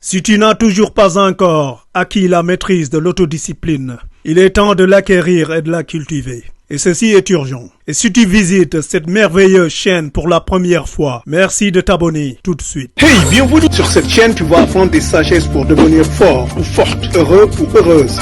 Si tu n'as toujours pas encore acquis la maîtrise de l'autodiscipline, il est temps de l'acquérir et de la cultiver. Et ceci est urgent. Et si tu visites cette merveilleuse chaîne pour la première fois, merci de t'abonner tout de suite. Hey, bienvenue sur cette chaîne, tu vas apprendre des sagesses pour devenir fort ou forte, heureux ou heureuse.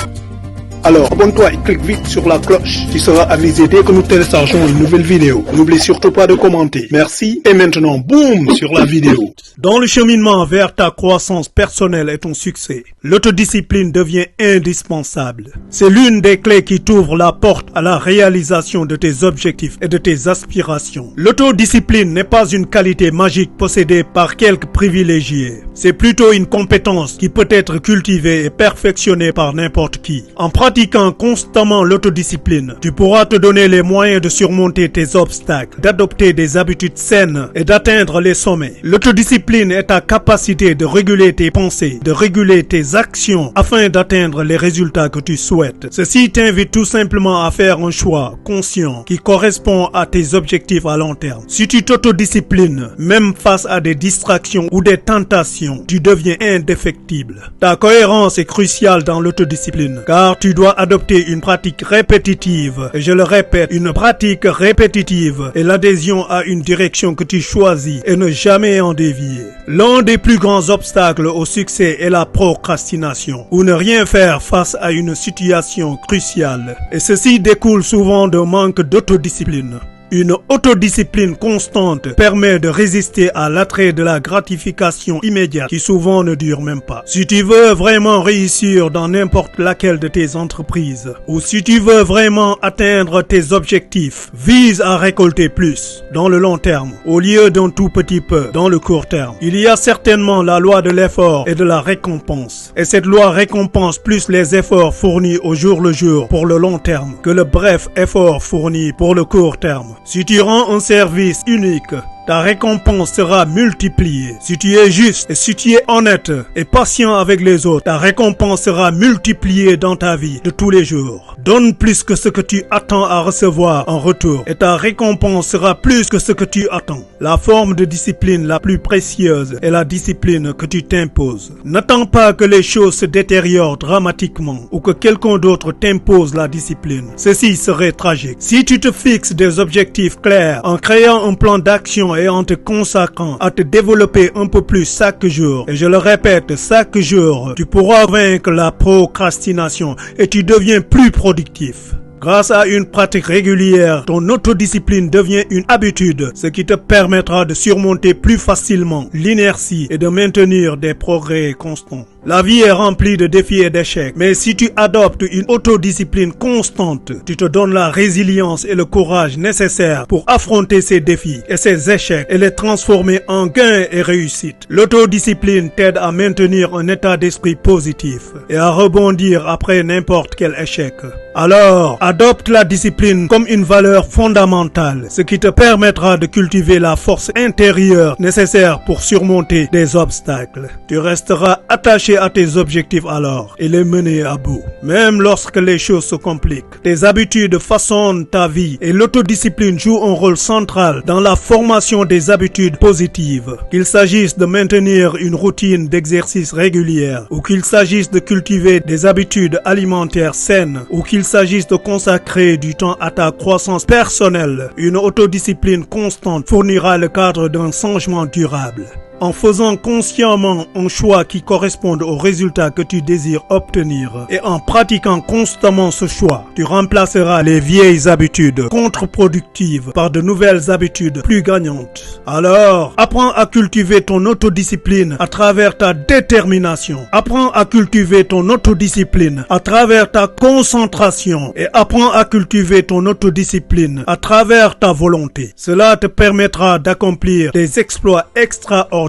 Alors, abonne-toi et clique vite sur la cloche. Tu seras avisé dès que nous téléchargeons une nouvelle vidéo. N'oublie surtout pas de commenter. Merci. Et maintenant, boum sur la vidéo. Dans le cheminement vers ta croissance personnelle et ton succès, l'autodiscipline devient indispensable. C'est l'une des clés qui t'ouvre la porte à la réalisation de tes objectifs et de tes aspirations. L'autodiscipline n'est pas une qualité magique possédée par quelques privilégiés. C'est plutôt une compétence qui peut être cultivée et perfectionnée par n'importe qui. En pratiquant constamment l'autodiscipline, tu pourras te donner les moyens de surmonter tes obstacles, d'adopter des habitudes saines et d'atteindre les sommets. L'autodiscipline est ta capacité de réguler tes pensées, de réguler tes actions afin d'atteindre les résultats que tu souhaites. Ceci t'invite tout simplement à faire un choix conscient qui correspond à tes objectifs à long terme. Si tu t'autodisciplines, même face à des distractions ou des tentations, tu deviens indéfectible. Ta cohérence est cruciale dans l'autodiscipline, car tu dois adopter une pratique répétitive. Et je le répète, une pratique répétitive est l'adhésion à une direction que tu choisis et ne jamais en dévier. L'un des plus grands obstacles au succès est la procrastination, ou ne rien faire face à une situation cruciale. Et ceci découle souvent d'un manque d'autodiscipline. Une autodiscipline constante permet de résister à l'attrait de la gratification immédiate qui souvent ne dure même pas. Si tu veux vraiment réussir dans n'importe laquelle de tes entreprises ou si tu veux vraiment atteindre tes objectifs, vise à récolter plus dans le long terme au lieu d'un tout petit peu dans le court terme. Il y a certainement la loi de l'effort et de la récompense. Et cette loi récompense plus les efforts fournis au jour le jour pour le long terme que le bref effort fourni pour le court terme. Si tu rends un service unique, ta récompense sera multipliée. Si tu es juste et si tu es honnête et patient avec les autres, ta récompense sera multipliée dans ta vie de tous les jours. Donne plus que ce que tu attends à recevoir en retour et ta récompense sera plus que ce que tu attends. La forme de discipline la plus précieuse est la discipline que tu t'imposes. N'attends pas que les choses se détériorent dramatiquement ou que quelqu'un d'autre t'impose la discipline. Ceci serait tragique. Si tu te fixes des objectifs clairs en créant un plan d'action et en te consacrant à te développer un peu plus chaque jour, et je le répète, chaque jour, tu pourras vaincre la procrastination et tu deviens plus productif. Grâce à une pratique régulière, ton autodiscipline devient une habitude, ce qui te permettra de surmonter plus facilement l'inertie et de maintenir des progrès constants. La vie est remplie de défis et d'échecs, mais si tu adoptes une autodiscipline constante, tu te donnes la résilience et le courage nécessaires pour affronter ces défis et ces échecs et les transformer en gains et réussites. L'autodiscipline t'aide à maintenir un état d'esprit positif et à rebondir après n'importe quel échec. Alors, adopte la discipline comme une valeur fondamentale, ce qui te permettra de cultiver la force intérieure nécessaire pour surmonter des obstacles. Tu resteras attaché à tes objectifs alors et les mener à bout. Même lorsque les choses se compliquent, tes habitudes façonnent ta vie et l'autodiscipline joue un rôle central dans la formation des habitudes positives. Qu'il s'agisse de maintenir une routine d'exercice régulière ou qu'il s'agisse de cultiver des habitudes alimentaires saines ou qu'il s'agisse de consacrer du temps à ta croissance personnelle, une autodiscipline constante fournira le cadre d'un changement durable. En faisant consciemment un choix qui corresponde aux résultats que tu désires obtenir et en pratiquant constamment ce choix, tu remplaceras les vieilles habitudes contre-productives par de nouvelles habitudes plus gagnantes. Alors, apprends à cultiver ton autodiscipline à travers ta détermination. Apprends à cultiver ton autodiscipline à travers ta concentration et apprends à cultiver ton autodiscipline à travers ta volonté. Cela te permettra d'accomplir des exploits extraordinaires.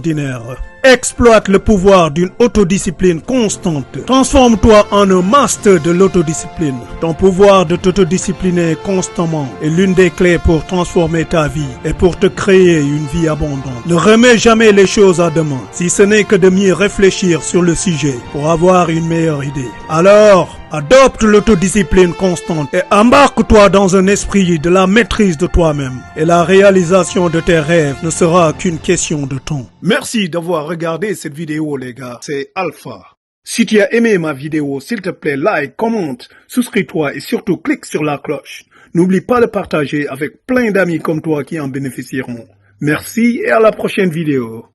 Exploite le pouvoir d'une autodiscipline constante. Transforme-toi en un master de l'autodiscipline. Ton pouvoir de t'autodiscipliner constamment est l'une des clés pour transformer ta vie et pour te créer une vie abondante. Ne remets jamais les choses à demain, si ce n'est que de mieux réfléchir sur le sujet pour avoir une meilleure idée. Alors, Adopte l'autodiscipline constante et embarque-toi dans un esprit de la maîtrise de toi-même. Et la réalisation de tes rêves ne sera qu'une question de temps. Merci d'avoir regardé cette vidéo les gars, c'est Alpha. Si tu as aimé ma vidéo, s'il te plaît, like, commente, souscris-toi et surtout clique sur la cloche. N'oublie pas de partager avec plein d'amis comme toi qui en bénéficieront. Merci et à la prochaine vidéo.